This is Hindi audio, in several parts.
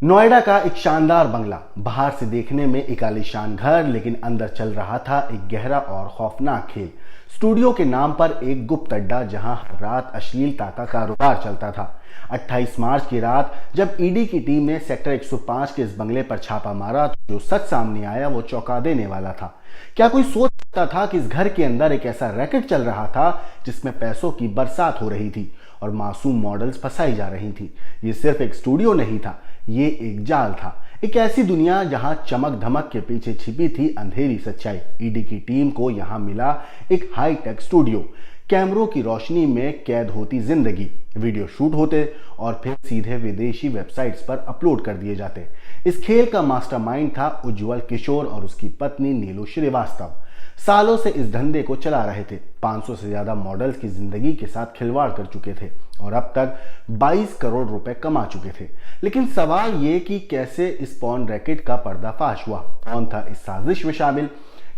नोएडा का एक शानदार बंगला, बाहर से देखने में एक आलीशान घर, लेकिन अंदर चल रहा था एक गहरा और खौफनाक खेल। स्टूडियो के नाम पर एक गुप्त अड्डा जहां हर रात अश्लीलता का कारोबार चलता था। 28 मार्च की रात जब ईडी की टीम ने सेक्टर 105 के इस बंगले पर छापा मारा तो जो सच सामने आया वो चौंका देने वाला था। क्या कोई सोच सकता था कि इस घर के अंदर एक ऐसा रैकेट चल रहा था जिसमें पैसों की बरसात हो रही थी और मासूम मॉडल्स फंसाई जा रही थी। ये सिर्फ एक स्टूडियो नहीं था, ये एक जाल था, एक ऐसी दुनिया जहां चमक धमक के पीछे छिपी थी अंधेरी सच्चाई। ईडी की टीम को यहां मिला एक हाई टेक स्टूडियो, कैमरों की रोशनी में कैद होती जिंदगी, वीडियो शूट होते और फिर सीधे विदेशी वेबसाइट्स पर अपलोड कर दिए जाते। इस खेल का मास्टरमाइंड था उज्जवल किशोर और उसकी पत्नी नीलू श्रीवास्तव। सालों से इस धंधे को चला रहे थे, 500 से ज्यादा मॉडल्स की जिंदगी के साथ खिलवाड़ कर चुके थे और अब तक 22 करोड़ रुपए कमा चुके थे। लेकिन सवाल ये कि कैसे इस पॉर्न रैकेट का पर्दाफाश हुआ, कौन था इस साजिश में शामिल,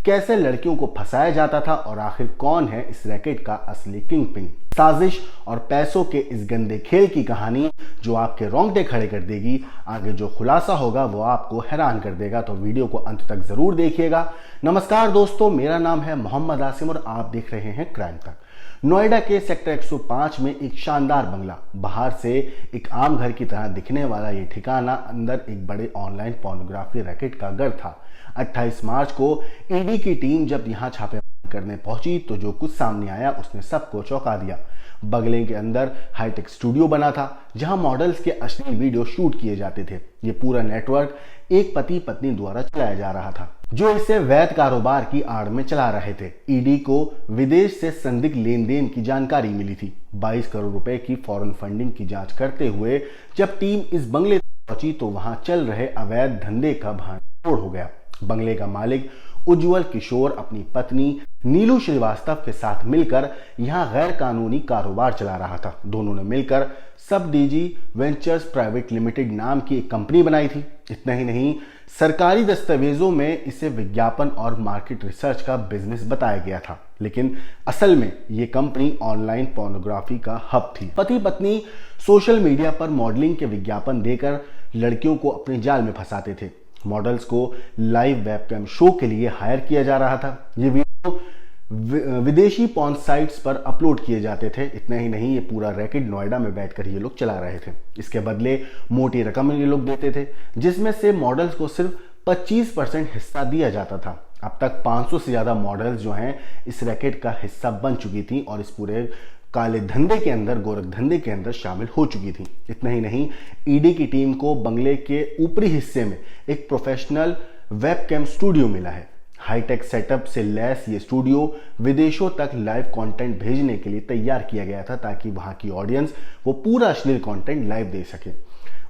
कैसे लड़कियों को फंसाया जाता था और आखिर कौन है इस रैकेट का असली किंग पिन। साजिश और पैसों के इस गंदे खेल की कहानी जो आपके रोंगटे खड़े कर देगी। आगे जो खुलासा होगा वो आपको हैरान कर देगा, तो वीडियो को अंत तक जरूर देखिएगा। नमस्कार दोस्तों, मेरा नाम है मोहम्मद आसिम और आप देख रहे हैं क्राइम तक। नोएडा के सेक्टर 105 में एक शानदार बंगला, बाहर से एक आम घर की तरह दिखने वाला ये ठिकाना अंदर एक बड़े ऑनलाइन पोर्नोग्राफी रैकेट का घर था। 28 मार्च को ईडी की टीम जब यहां छापे करने पहुंची तो जो कुछ सामने आया उसने सबको चौंका दिया। बंगले के अंदर हाईटेक स्टूडियो बना था जहां मॉडल्स के अश्लील वीडियो शूट किए जाते थे। ये पूरा नेटवर्क एक पति पत्नी द्वारा चलाया जा रहा था जो इसे वैध कारोबार की आड़ में चला रहे थे। ईडी को विदेश से संदिग्ध लेन देन की जानकारी मिली थी। 22 करोड़ रुपए की फॉरेन फंडिंग की जांच करते हुए जब टीम इस बंगले पहुंची तो वहां चल रहे अवैध धंधे का भांडोड़ हो गया। बंगले का मालिक उज्जवल किशोर अपनी पत्नी नीलू श्रीवास्तव के साथ मिलकर यहां गैर कानूनी कारोबार चला रहा था। दोनों ने मिलकर सब डीजी वेंचर्स प्राइवेट लिमिटेड नाम की एक कंपनी बनाई थी। इतना ही नहीं, सरकारी दस्तावेजों में इसे विज्ञापन और मार्केट रिसर्च का बिजनेस बताया गया था, लेकिन असल में ये कंपनी ऑनलाइन पोर्नोग्राफी का हब थी। पति पत्नी सोशल मीडिया पर मॉडलिंग के विज्ञापन देकर लड़कियों को अपने जाल में फंसाते थे। मॉडल्स को लाइव वेबकैम शो के लिए हायर किया जा रहा था। ये वीडियो विदेशी पॉर्न साइट्स पर अपलोड किए जाते थे। इतना ही नहीं, ये पूरा रैकेट नोएडा में बैठकर ये लोग चला रहे थे। इसके बदले मोटी रकम ये लोग देते थे, जिसमें से मॉडल्स को सिर्फ 25% हिस्सा दिया जाता था। अब तक 500 से ज्यादा मॉडल्स जो हैं इस रैकेट का हिस्सा बन चुकी थी और इस पूरे काले धंधे के अंदर, गोरख धंधे के अंदर शामिल हो चुकी थी। इतना ही नहीं, ईडी की टीम को बंगले के ऊपरी हिस्से में एक प्रोफेशनल वेबकैम स्टूडियो मिला है। हाईटेक सेटअप से लैस ये स्टूडियो विदेशों तक लाइव कंटेंट भेजने के लिए तैयार किया गया था ताकि वहां की ऑडियंस वो पूरा अश्लील कंटेंट लाइव दे सके।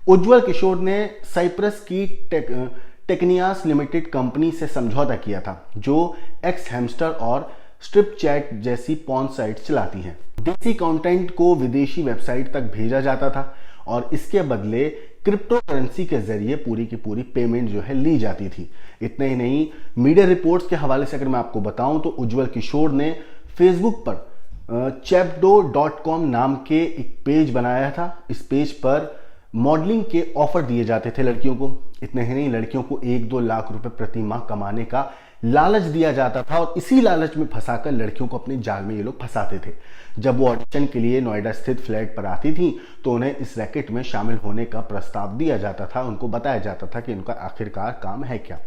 उज्जवल किशोर ने साइप्रस की टेक्नियास लिमिटेड कंपनी से समझौता किया था जो एक्स हैमस्टर और स्ट्रिप चैट जैसी पॉर्न साइट चलाती हैं। देसी कंटेंट को विदेशी वेबसाइट तक भेजा जाता था और इसके बदले क्रिप्टो करेंसी के जरिए पूरी की पूरी पेमेंट जो है ली जाती थी। इतना ही नहीं, मीडिया रिपोर्ट्स के हवाले से अगर मैं आपको बताऊं तो उज्जवल किशोर ने फेसबुक पर chepdo.com नाम के एक पेज बनाया था। इस पेज पर मॉडलिंग के ऑफर दिए जाते थे लड़कियों को। इतने ही नहीं, लड़कियों को 1-2 लाख रुपए प्रति माह कमाने का लालच दिया जाता था और इसी लालच में फंसाकर लड़कियों को अपने जाल में ये लोग फंसाते थे। जब वो ऑडिशन के लिए नोएडा स्थित फ्लैट पर आती थी तो उन्हें इस रैकेट में शामिल होने का प्रस्ताव दिया जाता था। उनको बताया जाता था कि इनका आखिरकार काम है क्या।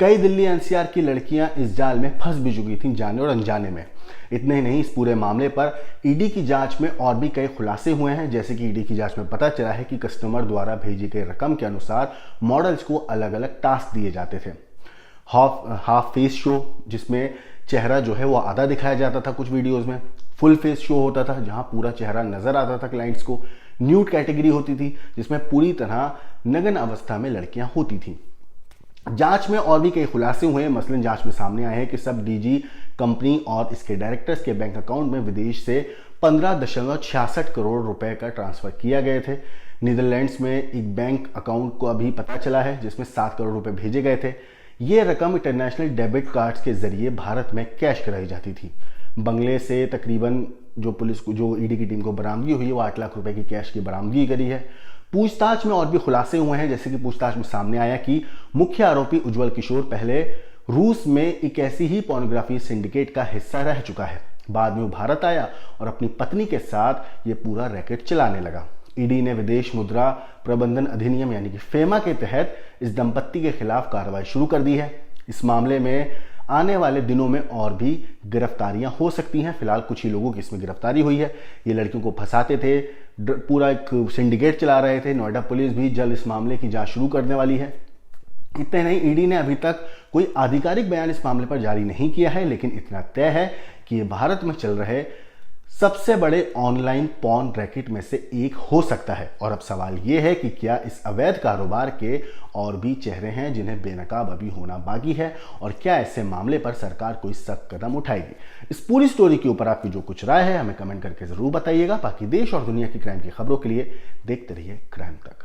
कई दिल्ली एनसीआर की लड़कियां इस जाल में फंस भी चुकी थी, जाने और अनजाने में। इतने ही नहीं, इस पूरे मामले पर ईडी की जांच में और भी कई खुलासे हुए हैं। जैसे कि ईडी की जांच में पता चला है कि कस्टमर द्वारा भेजी गई रकम के अनुसार मॉडल्स को अलग अलग टास्क दिए जाते थे। हाफ फेस शो, जिसमें चेहरा जो है वो आधा दिखाया जाता था कुछ वीडियोस में। फुल फेस शो होता था जहां पूरा चेहरा नजर आता था क्लाइंट्स को। न्यूड कैटेगरी होती थी जिसमें पूरी तरह नग्न अवस्था में लड़कियां होती थी। जांच में और भी कई खुलासे हुए। मसलन जांच में सामने आए हैं कि सब डीजी कंपनी और इसके डायरेक्टर्स के बैंक अकाउंट में विदेश से 15.66 करोड़ रुपए का ट्रांसफर किया गए थे। नीदरलैंड्स में एक बैंक अकाउंट को अभी पता चला है जिसमें 7 करोड़ रुपए भेजे गए थे। ये रकम इंटरनेशनल डेबिट कार्ड्स के जरिए भारत में कैश कराई जाती थी। बंगले से तकरीबन जो पुलिस को, जो ईडी की टीम को बरामदगी हुई है वो 8 लाख रुपए की कैश की बरामदगी करी है। पूछताछ में और भी खुलासे हुए हैं, जैसे कि पूछताछ में सामने आया कि मुख्य आरोपी उज्जवल किशोर पहले रूस में एक ऐसी ही पोर्नोग्राफी सिंडिकेट का हिस्सा रह चुका है। बाद में वो भारत आया और अपनी पत्नी के साथ ये पूरा रैकेट चलाने लगा। ईडी ने विदेश मुद्रा प्रबंधन अधिनियम यानी कि फेमा के तहत इस दंपत्ति के खिलाफ कार्रवाई शुरू कर दी है। इस मामले में आने वाले दिनों में और भी गिरफ्तारियां हो सकती हैं। फिलहाल कुछ ही लोगों की इसमें गिरफ्तारी हुई है। ये लड़कियों को फंसाते थे, पूरा एक सिंडिकेट चला रहे थे। नोएडा पुलिस भी जल्द इस मामले की जांच शुरू करने वाली है। इतने नहीं, ईडी ने अभी तक कोई आधिकारिक बयान इस मामले पर जारी नहीं किया है, लेकिन इतना तय है कि ये भारत में चल रहे सबसे बड़े ऑनलाइन पॉर्न रैकेट में से एक हो सकता है। और अब सवाल ये है कि क्या इस अवैध कारोबार के और भी चेहरे हैं जिन्हें बेनकाब अभी होना बाकी है, और क्या ऐसे मामले पर सरकार कोई सख्त कदम उठाएगी। इस पूरी स्टोरी के ऊपर आपकी जो कुछ राय है हमें कमेंट करके जरूर बताइएगा। बाकी देश और दुनिया की क्राइम की खबरों के लिए देखते रहिए क्राइम तक।